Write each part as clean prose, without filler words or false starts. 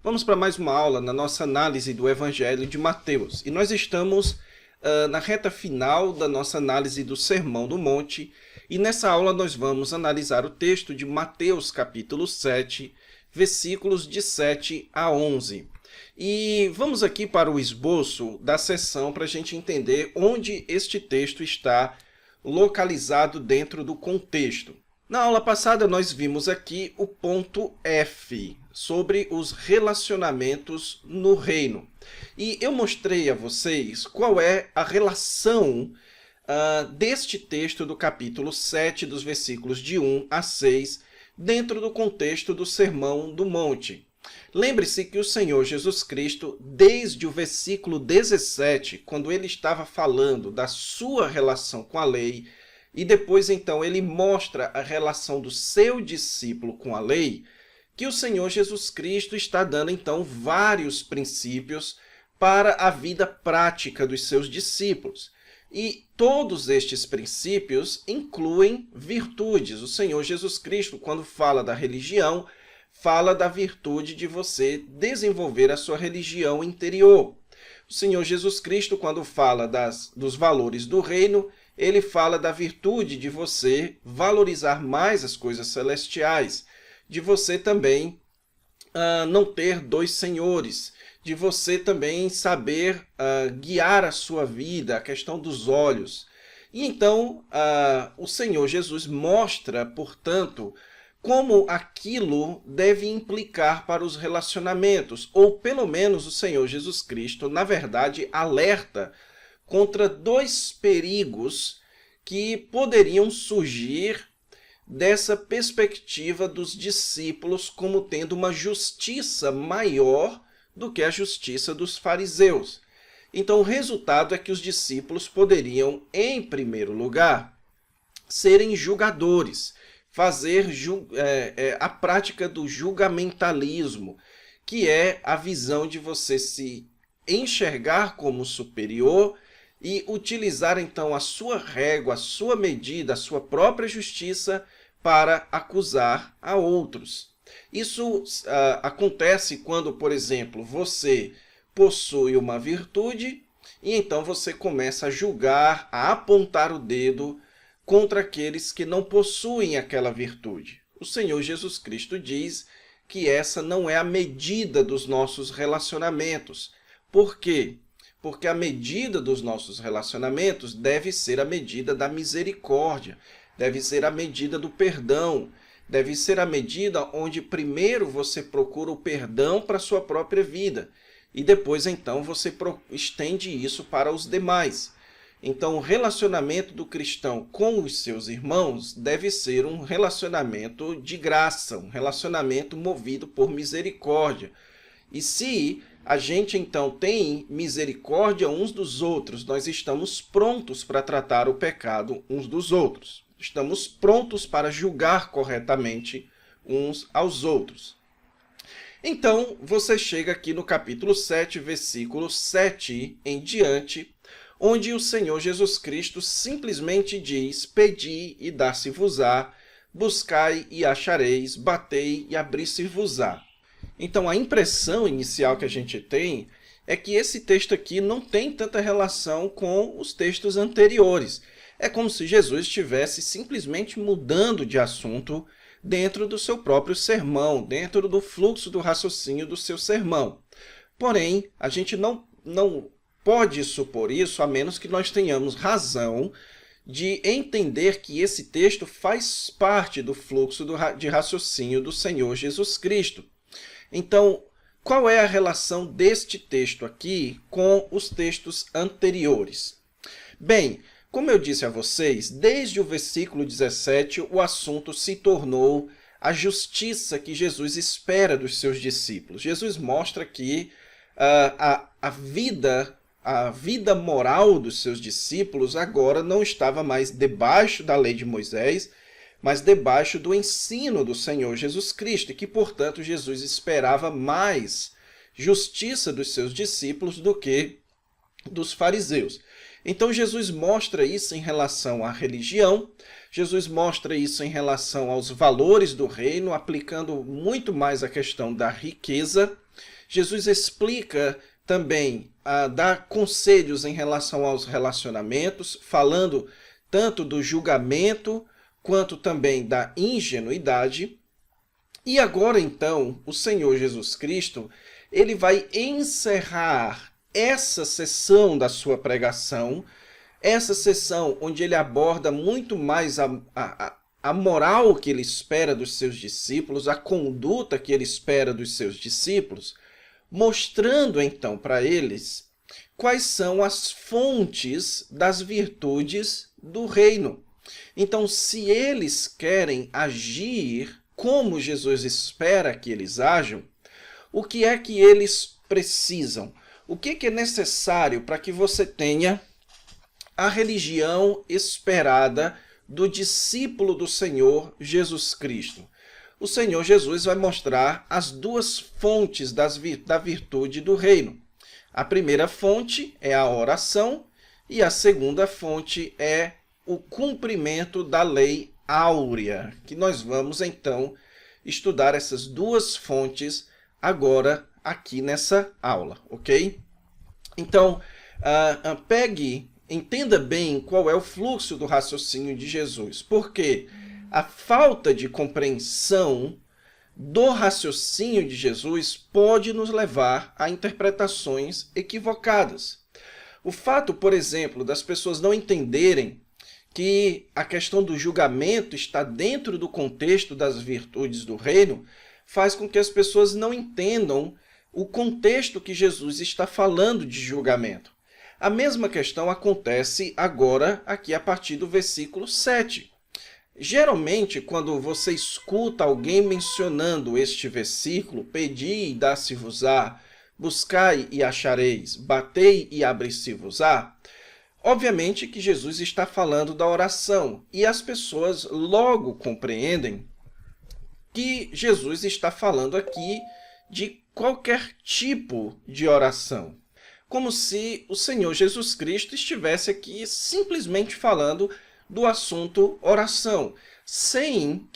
Vamos para mais uma aula na nossa análise do Evangelho de Mateus. E nós estamos na reta final da nossa análise do Sermão do Monte. E nessa aula nós vamos analisar o texto de Mateus capítulo 7, versículos de 7 a 11. E vamos aqui para o esboço da sessão para a gente entender onde este texto está localizado dentro do contexto. Na aula passada nós vimos aqui o ponto F, sobre os relacionamentos no reino. E eu mostrei a vocês qual é a relação deste texto do capítulo 7, dos versículos de 1 a 6, dentro do contexto do Sermão do Monte. Lembre-se que o Senhor Jesus Cristo, desde o versículo 17, quando ele estava falando da sua relação com a lei, e depois então ele mostra a relação do seu discípulo com a lei, que o Senhor Jesus Cristo está dando então vários princípios para a vida prática dos seus discípulos. E todos estes princípios incluem virtudes. O Senhor Jesus Cristo, quando fala da religião, fala da virtude de você desenvolver a sua religião interior. O Senhor Jesus Cristo, quando fala dos valores do reino, ele fala da virtude de você valorizar mais as coisas celestiais, de você também não ter dois senhores, de você também saber guiar a sua vida, a questão dos olhos. E então, o Senhor Jesus mostra, portanto, como aquilo deve implicar para os relacionamentos, ou pelo menos o Senhor Jesus Cristo, na verdade, alerta contra dois perigos que poderiam surgir dessa perspectiva dos discípulos como tendo uma justiça maior do que a justiça dos fariseus. Então, o resultado é que os discípulos poderiam, em primeiro lugar, serem julgadores, fazer a prática do julgamentalismo, que é a visão de você se enxergar como superior e utilizar então a sua régua, a sua medida, a sua própria justiça para acusar a outros. Isso acontece quando, por exemplo, você possui uma virtude e então você começa a julgar, a apontar o dedo contra aqueles que não possuem aquela virtude. O Senhor Jesus Cristo diz que essa não é a medida dos nossos relacionamentos. Por quê? Porque a medida dos nossos relacionamentos deve ser a medida da misericórdia, deve ser a medida do perdão, deve ser a medida onde primeiro você procura o perdão para a sua própria vida e depois então você estende isso para os demais. Então, o relacionamento do cristão com os seus irmãos deve ser um relacionamento de graça, um relacionamento movido por misericórdia. E se a gente, então, tem misericórdia uns dos outros, nós estamos prontos para tratar o pecado uns dos outros. Estamos prontos para julgar corretamente uns aos outros. Então, você chega aqui no capítulo 7, versículo 7 em diante, onde o Senhor Jesus Cristo simplesmente diz: pedi e dar-se-vos-á, buscai e achareis, batei e abrir-se-vos-á. Então, a impressão inicial que a gente tem é que esse texto aqui não tem tanta relação com os textos anteriores. É como se Jesus estivesse simplesmente mudando de assunto dentro do seu próprio sermão, dentro do fluxo do raciocínio do seu sermão. Porém, a gente não pode supor isso a menos que nós tenhamos razão de entender que esse texto faz parte do fluxo de raciocínio do Senhor Jesus Cristo. Então, qual é a relação deste texto aqui com os textos anteriores? Bem, como eu disse a vocês, desde o versículo 17, o assunto se tornou a justiça que Jesus espera dos seus discípulos. Jesus mostra que a vida moral dos seus discípulos agora não estava mais debaixo da lei de Moisés, mas debaixo do ensino do Senhor Jesus Cristo, e que, portanto, Jesus esperava mais justiça dos seus discípulos do que dos fariseus. Então Jesus mostra isso em relação à religião, Jesus mostra isso em relação aos valores do reino, aplicando muito mais a questão da riqueza. Jesus explica também, dá conselhos em relação aos relacionamentos, falando tanto do julgamento quanto também da ingenuidade. E agora então, o Senhor Jesus Cristo, ele vai encerrar essa sessão da sua pregação, essa sessão onde ele aborda muito mais a moral que ele espera dos seus discípulos, a conduta que ele espera dos seus discípulos, mostrando então para eles quais são as fontes das virtudes do reino. Então, se eles querem agir como Jesus espera que eles ajam, o que é que eles precisam? O que é necessário para que você tenha a religião esperada do discípulo do Senhor Jesus Cristo? O Senhor Jesus vai mostrar as duas fontes da virtude do reino. A primeira fonte é a oração e a segunda fonte é o cumprimento da lei áurea, que nós vamos então estudar essas duas fontes agora aqui nessa aula, ok? Então, entenda bem qual é o fluxo do raciocínio de Jesus, porque a falta de compreensão do raciocínio de Jesus pode nos levar a interpretações equivocadas. O fato, por exemplo, das pessoas não entenderem que a questão do julgamento está dentro do contexto das virtudes do reino, faz com que as pessoas não entendam o contexto que Jesus está falando de julgamento. A mesma questão acontece agora aqui a partir do versículo 7. Geralmente, quando você escuta alguém mencionando este versículo, pedi e dá-se-vos-á, buscai e achareis, batei e abri-se-vos-á, obviamente que Jesus está falando da oração, e as pessoas logo compreendem que Jesus está falando aqui de qualquer tipo de oração, como se o Senhor Jesus Cristo estivesse aqui simplesmente falando do assunto oração, sem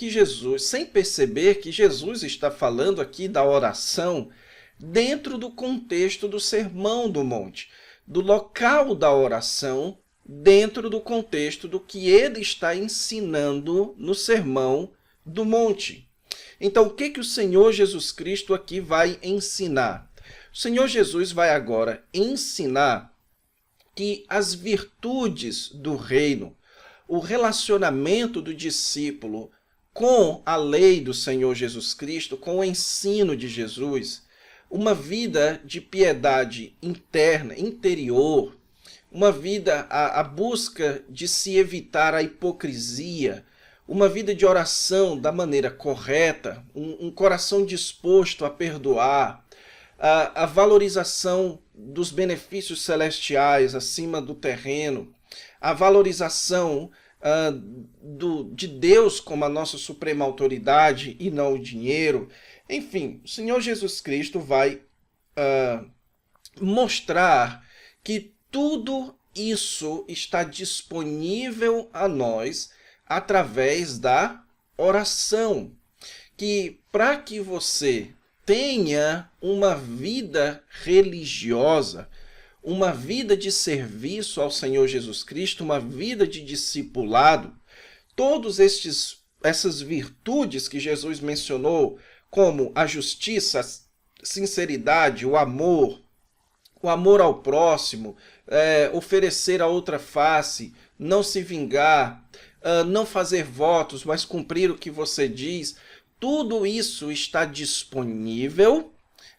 perceber que Jesus está falando aqui da oração dentro do contexto do Sermão do Monte, do local da oração dentro do contexto do que ele está ensinando no Sermão do Monte. Então, o que o Senhor Jesus Cristo aqui vai ensinar? O Senhor Jesus vai agora ensinar que as virtudes do reino, o relacionamento do discípulo com a lei do Senhor Jesus Cristo, com o ensino de Jesus, uma vida de piedade interna, interior, uma vida, a busca de se evitar a hipocrisia, uma vida de oração da maneira correta, um coração disposto a perdoar, a valorização dos benefícios celestiais acima do terreno, a valorização de Deus como a nossa suprema autoridade e não o dinheiro. Enfim, o Senhor Jesus Cristo vai mostrar que tudo isso está disponível a nós através da oração. Que para que você tenha uma vida religiosa, uma vida de serviço ao Senhor Jesus Cristo, uma vida de discipulado, todas essas virtudes que Jesus mencionou, como a justiça, a sinceridade, o amor ao próximo, oferecer a outra face, não se vingar, não fazer votos, mas cumprir o que você diz, tudo isso está disponível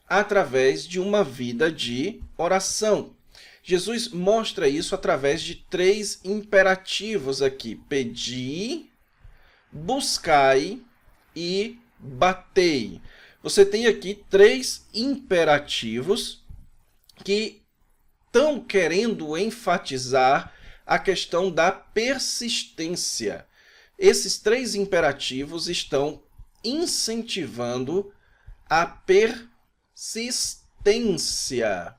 através de uma vida de oração. Jesus mostra isso através de 3 imperativos aqui: pedi, buscai e batei. Você tem aqui 3 imperativos que estão querendo enfatizar a questão da persistência. Esses 3 imperativos estão incentivando a persistência.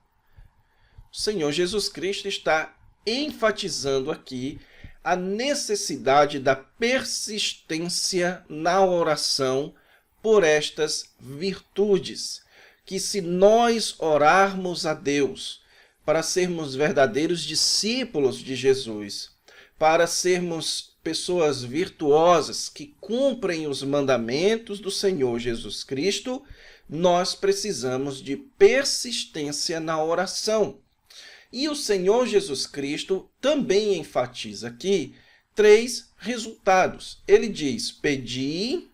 O Senhor Jesus Cristo está enfatizando aqui a necessidade da persistência na oração por estas virtudes. Que se nós orarmos a Deus para sermos verdadeiros discípulos de Jesus, para sermos pessoas virtuosas que cumprem os mandamentos do Senhor Jesus Cristo, nós precisamos de persistência na oração. E o Senhor Jesus Cristo também enfatiza aqui 3 resultados. Ele diz: pedi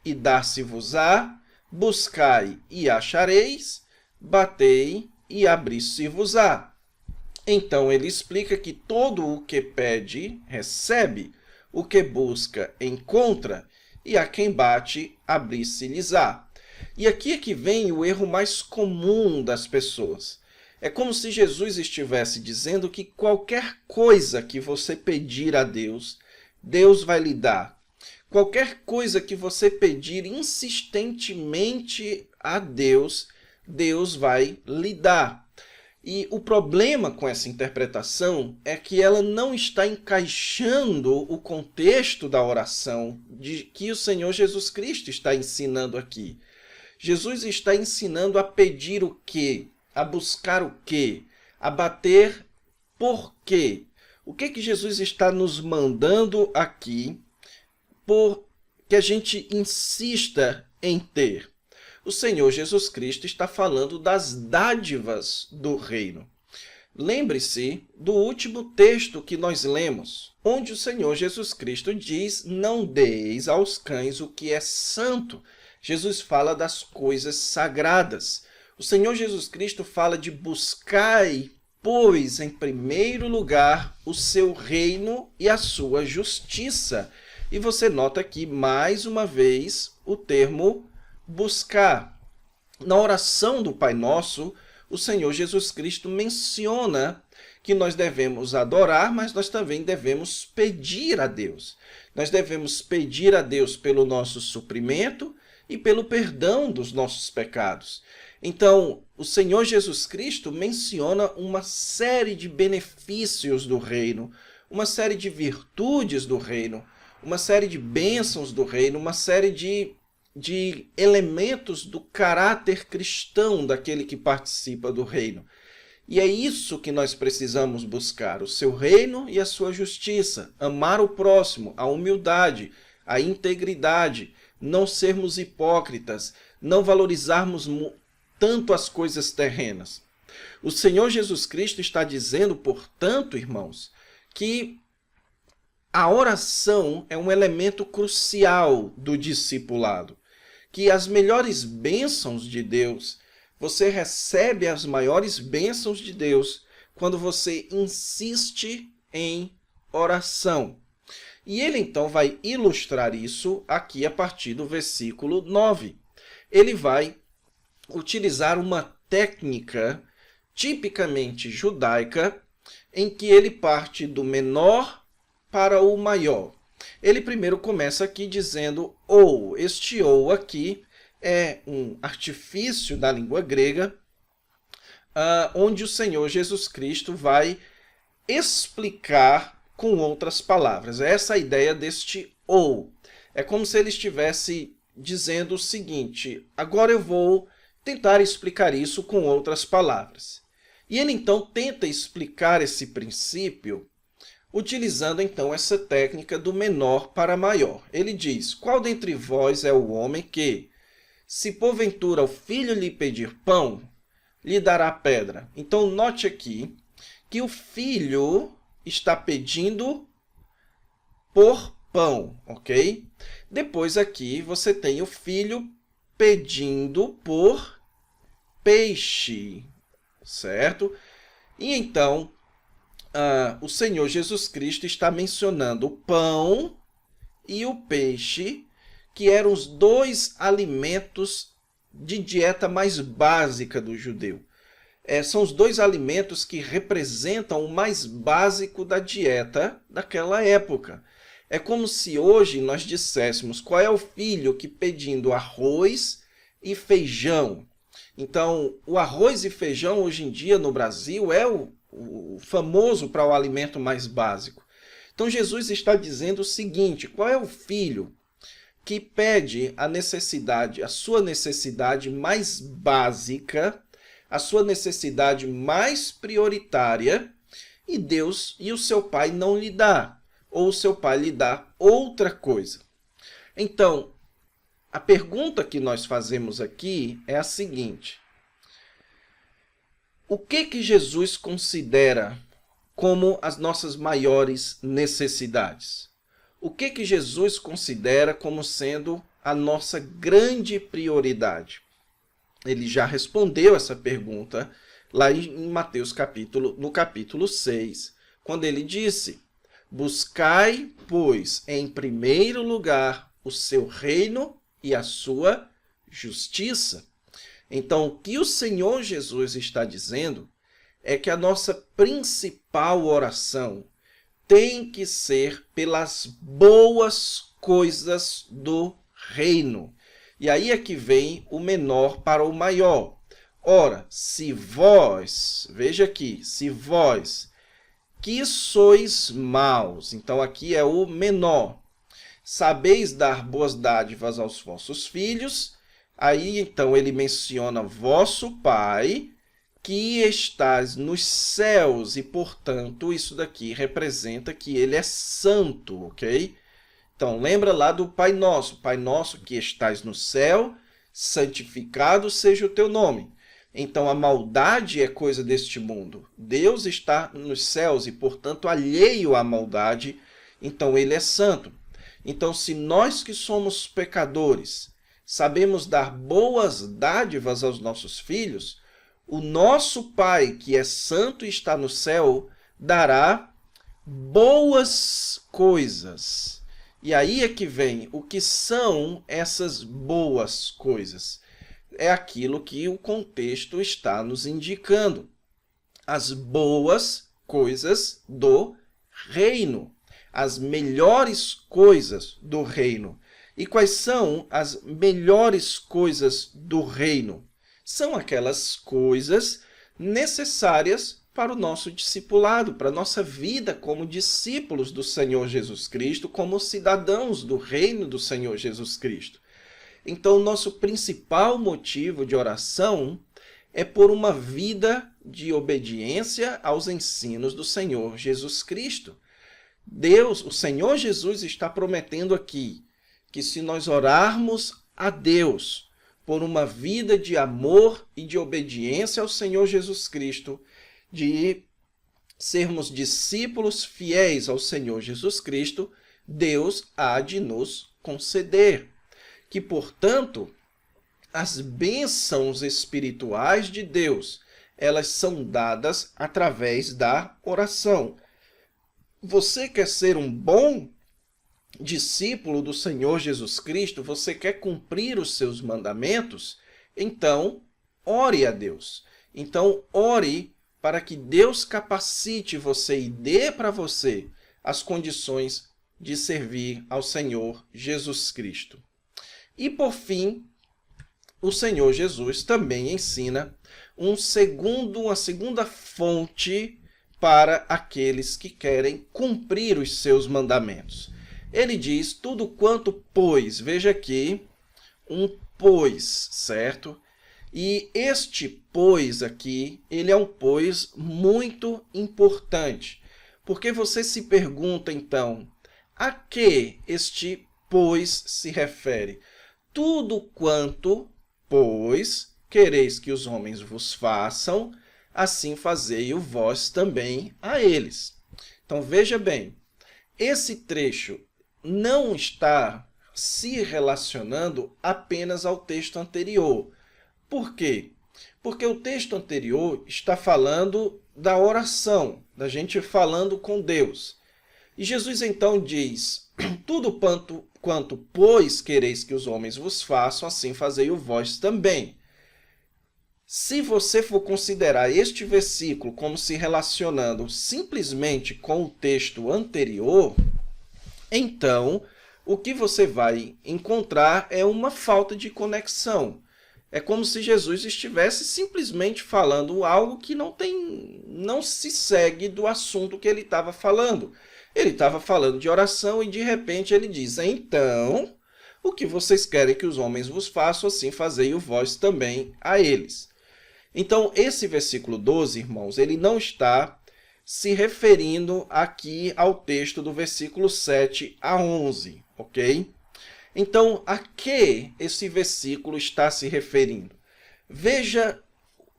e dar-se-vos-á, buscai e achareis, batei e abrir-se-vos-á. Então, ele explica que todo o que pede, recebe, o que busca, encontra, e a quem bate, abrir-se-lhes-á. E aqui é que vem o erro mais comum das pessoas. É como se Jesus estivesse dizendo que qualquer coisa que você pedir a Deus, Deus vai lhe dar. Qualquer coisa que você pedir insistentemente a Deus, Deus vai lhe dar. E o problema com essa interpretação é que ela não está encaixando o contexto da oração de que o Senhor Jesus Cristo está ensinando aqui. Jesus está ensinando a pedir o quê? A buscar o quê? A bater por quê? O que Jesus está nos mandando aqui por que a gente insista em ter? O Senhor Jesus Cristo está falando das dádivas do reino. Lembre-se do último texto que nós lemos, onde o Senhor Jesus Cristo diz: não deis aos cães o que é santo. Jesus fala das coisas sagradas. O Senhor Jesus Cristo fala de buscai, pois, em primeiro lugar, o seu reino e a sua justiça. E você nota aqui, mais uma vez, o termo buscar. Na oração do Pai Nosso, o Senhor Jesus Cristo menciona que nós devemos adorar, mas nós também devemos pedir a Deus. Nós devemos pedir a Deus pelo nosso suprimento e pelo perdão dos nossos pecados. Então, o Senhor Jesus Cristo menciona uma série de benefícios do reino, uma série de virtudes do reino, uma série de bênçãos do reino, uma série de elementos do caráter cristão daquele que participa do reino. E é isso que nós precisamos buscar, o seu reino e a sua justiça, amar o próximo, a humildade, a integridade, não sermos hipócritas, não valorizarmos tanto as coisas terrenas. O Senhor Jesus Cristo está dizendo, portanto, irmãos, que a oração é um elemento crucial do discipulado, que as melhores bênçãos de Deus, você recebe as maiores bênçãos de Deus quando você insiste em oração. E ele então vai ilustrar isso aqui a partir do versículo 9. Ele vai utilizar uma técnica tipicamente judaica em que ele parte do menor para o maior. Ele primeiro começa aqui dizendo ou. Este ou aqui é um artifício da língua grega, onde o Senhor Jesus Cristo vai explicar com outras palavras. Essa é a ideia deste ou. É como se ele estivesse dizendo o seguinte: agora eu vou tentar explicar isso com outras palavras. E ele então tenta explicar esse princípio utilizando então essa técnica do menor para maior. Ele diz: qual dentre vós é o homem que, se porventura o filho lhe pedir pão, lhe dará pedra? Então note aqui que o filho está pedindo por pão, ok? Depois aqui você tem o filho pedindo por peixe, certo? E então o Senhor Jesus Cristo está mencionando o pão e o peixe, que eram os 2 alimentos de dieta mais básica do judeu. São os 2 alimentos que representam o mais básico da dieta daquela época. É como se hoje nós disséssemos qual é o filho que pedindo arroz e feijão. Então, o arroz e feijão hoje em dia no Brasil é o o famoso para o alimento mais básico. Então Jesus está dizendo o seguinte: qual é o filho que pede a necessidade, a sua necessidade mais básica, a sua necessidade mais prioritária, e Deus e o seu pai não lhe dá, ou o seu pai lhe dá outra coisa? Então, a pergunta que nós fazemos aqui é a seguinte: o que Jesus considera como as nossas maiores necessidades? O que Jesus considera como sendo a nossa grande prioridade? Ele já respondeu essa pergunta lá em Mateus no capítulo 6, quando ele disse: buscai, pois, em primeiro lugar o seu reino e a sua justiça. Então, o que o Senhor Jesus está dizendo é que a nossa principal oração tem que ser pelas boas coisas do reino. E aí é que vem o menor para o maior. Ora, se vós, veja aqui, se vós que sois maus, então aqui é o menor, sabeis dar boas dádivas aos vossos filhos, aí então ele menciona vosso Pai, que estás nos céus, e portanto isso daqui representa que ele é santo, ok? Então lembra lá do Pai Nosso que estás no céu, santificado seja o teu nome. Então a maldade é coisa deste mundo. Deus está nos céus e portanto alheio à maldade, então ele é santo. Então se nós que somos pecadores sabemos dar boas dádivas aos nossos filhos, o nosso Pai, que é santo e está no céu, dará boas coisas. E aí é que vem o que são essas boas coisas. É aquilo que o contexto está nos indicando. As boas coisas do reino. As melhores coisas do reino. E quais são as melhores coisas do reino? São aquelas coisas necessárias para o nosso discipulado, para a nossa vida como discípulos do Senhor Jesus Cristo, como cidadãos do reino do Senhor Jesus Cristo. Então, o nosso principal motivo de oração é por uma vida de obediência aos ensinos do Senhor Jesus Cristo. Deus, o Senhor Jesus está prometendo aqui que se nós orarmos a Deus por uma vida de amor e de obediência ao Senhor Jesus Cristo, de sermos discípulos fiéis ao Senhor Jesus Cristo, Deus há de nos conceder. Que, portanto, as bênçãos espirituais de Deus, elas são dadas através da oração. Você quer ser um bom discípulo do Senhor Jesus Cristo? Você quer cumprir os seus mandamentos? Então, ore a Deus. Então, ore para que Deus capacite você e dê para você as condições de servir ao Senhor Jesus Cristo. E, por fim, o Senhor Jesus também ensina uma segunda fonte para aqueles que querem cumprir os seus mandamentos. Ele diz: tudo quanto pois, veja aqui, um pois, certo? E este pois aqui, ele é um pois muito importante, porque você se pergunta então, a que este pois se refere? Tudo quanto, pois, quereis que os homens vos façam, assim fazei-o vós também a eles. Então veja bem, esse trecho não está se relacionando apenas ao texto anterior. Por quê? Porque o texto anterior está falando da oração, da gente falando com Deus. E Jesus então diz: tudo quanto, pois, quereis que os homens vos façam, assim fazei-o vós também. Se você for considerar este versículo como se relacionando simplesmente com o texto anterior, então o que você vai encontrar é uma falta de conexão. É como se Jesus estivesse simplesmente falando algo que não se segue do assunto que ele estava falando. Ele estava falando de oração e de repente ele diz: então, o que vocês querem que os homens vos façam, assim fazei-o vós também a eles. Então, esse versículo 12, irmãos, ele não está se referindo aqui ao texto do versículo 7 a 11, ok? Então, a que esse versículo está se referindo? Veja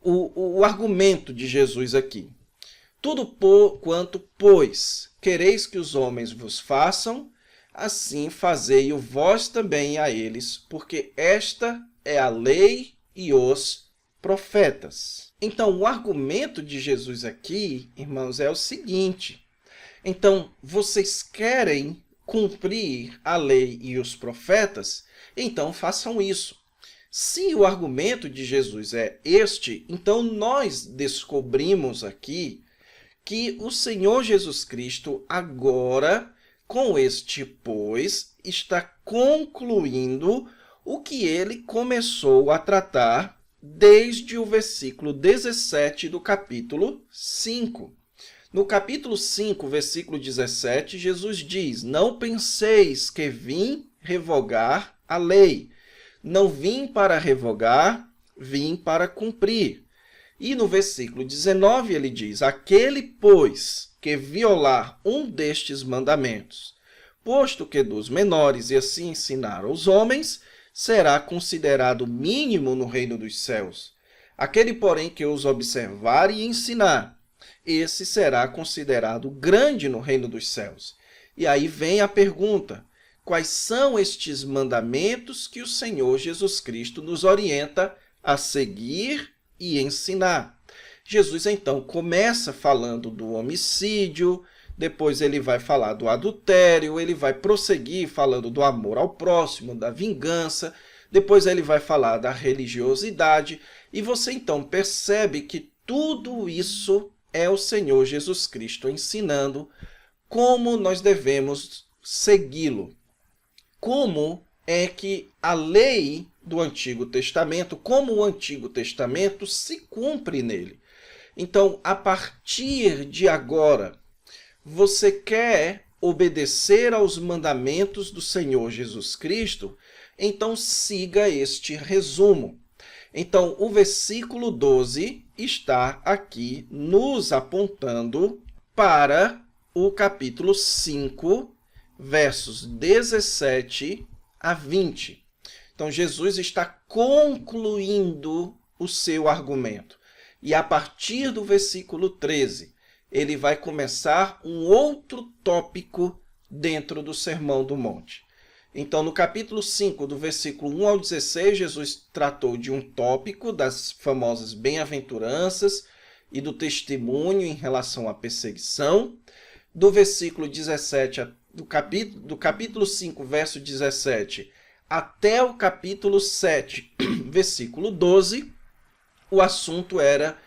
o argumento de Jesus aqui. Tudo quanto, pois, quereis que os homens vos façam, assim fazei-o vós também a eles, porque esta é a lei e os profetas. Então, o argumento de Jesus aqui, irmãos, é o seguinte. Então, vocês querem cumprir a lei e os profetas? Então, façam isso. Se o argumento de Jesus é este, então nós descobrimos aqui que o Senhor Jesus Cristo agora, com este pois, está concluindo o que ele começou a tratar desde o versículo 17 do capítulo 5. No capítulo 5, versículo 17, Jesus diz: não penseis que vim revogar a lei. Não vim para revogar, vim para cumprir. E no versículo 19 ele diz: aquele, pois, que violar um destes mandamentos, posto que dos menores, e assim ensinar aos homens, será considerado mínimo no reino dos céus. Aquele, porém, que os observar e ensinar, esse será considerado grande no reino dos céus. E aí vem a pergunta: quais são estes mandamentos que o Senhor Jesus Cristo nos orienta a seguir e ensinar? Jesus, então, começa falando do homicídio, depois ele vai falar do adultério, ele vai prosseguir falando do amor ao próximo, da vingança, depois ele vai falar da religiosidade, e você então percebe que tudo isso é o Senhor Jesus Cristo ensinando como nós devemos segui-lo. Como é que a lei do Antigo Testamento, como o Antigo Testamento se cumpre nele. Então, a partir de agora, você quer obedecer aos mandamentos do Senhor Jesus Cristo, então siga este resumo. Então, o versículo 12 está aqui nos apontando para o capítulo 5, versos 17 a 20. Então, Jesus está concluindo o seu argumento. E a partir do versículo 13, ele vai começar um outro tópico dentro do Sermão do Monte. Então, no capítulo 5, do versículo 1 ao 16, Jesus tratou de um tópico das famosas bem-aventuranças e do testemunho em relação à perseguição. Do versículo 17, do capítulo 5, verso 17, até o capítulo 7, versículo 12, o assunto era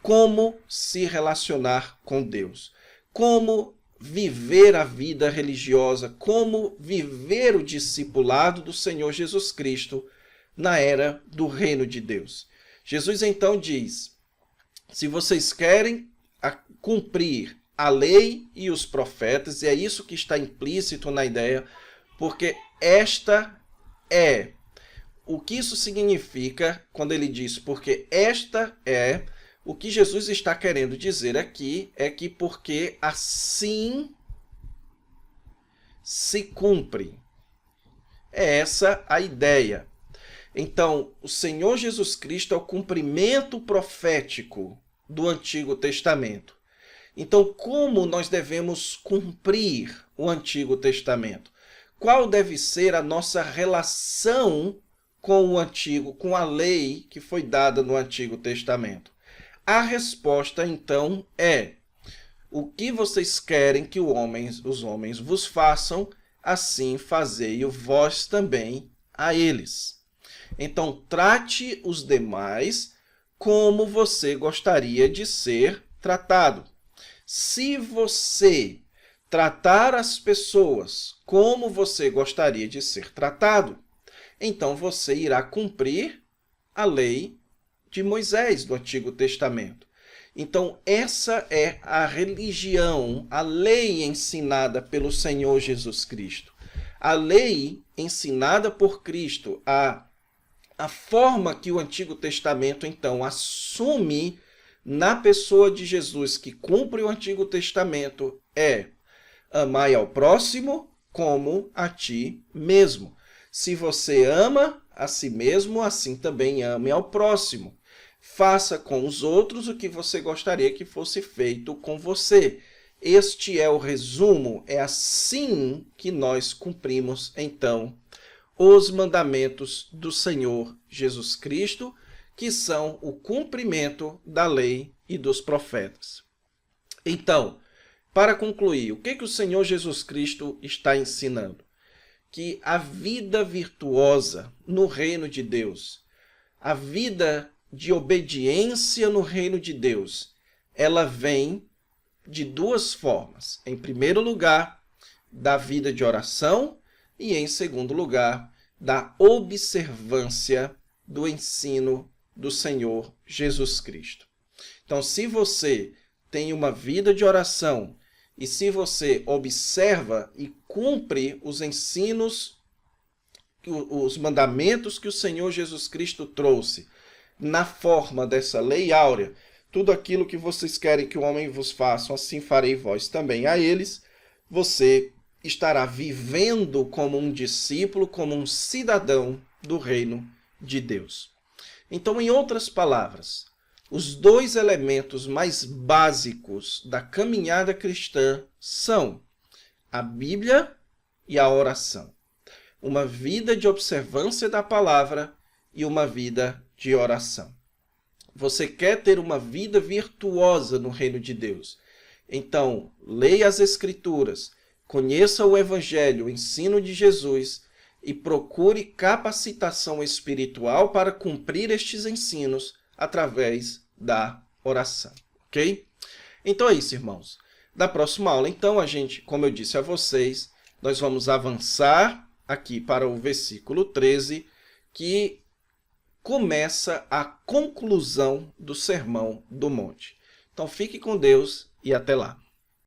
como se relacionar com Deus, como viver a vida religiosa, como viver o discipulado do Senhor Jesus Cristo na era do reino de Deus. Jesus então diz: se vocês querem cumprir a lei e os profetas, e é isso que está implícito na ideia, porque esta é o que isso significa quando ele diz porque esta é. O que Jesus está querendo dizer aqui é que porque assim se cumpre. É essa a ideia. Então, o Senhor Jesus Cristo é o cumprimento profético do Antigo Testamento. Então, como nós devemos cumprir o Antigo Testamento? Qual deve ser a nossa relação com o Antigo, com a lei que foi dada no Antigo Testamento? A resposta, então, é: o que vocês querem que os homens vos façam, assim fazei-o vós também a eles. Então, trate os demais como você gostaria de ser tratado. Se você tratar as pessoas como você gostaria de ser tratado, então você irá cumprir a lei de Moisés do Antigo Testamento. Então, essa é a religião, a lei ensinada pelo Senhor Jesus Cristo. A lei ensinada por Cristo, a forma que o Antigo Testamento, então, assume na pessoa de Jesus, que cumpre o Antigo Testamento, é amai ao próximo como a ti mesmo. Se você ama a si mesmo, assim também ame ao próximo. Faça com os outros o que você gostaria que fosse feito com você. Este é o resumo, é assim que nós cumprimos, então, os mandamentos do Senhor Jesus Cristo, que são o cumprimento da lei e dos profetas. Então, para concluir, o que o Senhor Jesus Cristo está ensinando? Que a vida virtuosa no reino de Deus, a vida de obediência no reino de Deus, ela vem de duas formas. Em primeiro lugar, da vida de oração e, em segundo lugar, da observância do ensino do Senhor Jesus Cristo. Então, se você tem uma vida de oração e se você observa e cumpre os ensinos, os mandamentos que o Senhor Jesus Cristo trouxe na forma dessa lei áurea, tudo aquilo que vocês querem que o homem vos faça, assim farei vós também a eles, você estará vivendo como um discípulo, como um cidadão do reino de Deus. Então, em outras palavras, os dois elementos mais básicos da caminhada cristã são a Bíblia e a oração. Uma vida de observância da palavra e uma vida de oração. Você quer ter uma vida virtuosa no reino de Deus? Então, leia as Escrituras, conheça o Evangelho, o ensino de Jesus e procure capacitação espiritual para cumprir estes ensinos através da oração, ok? Então é isso, irmãos. Na próxima aula, então, como eu disse a vocês, nós vamos avançar aqui para o versículo 13, que começa a conclusão do Sermão do Monte. Então fique com Deus e até lá.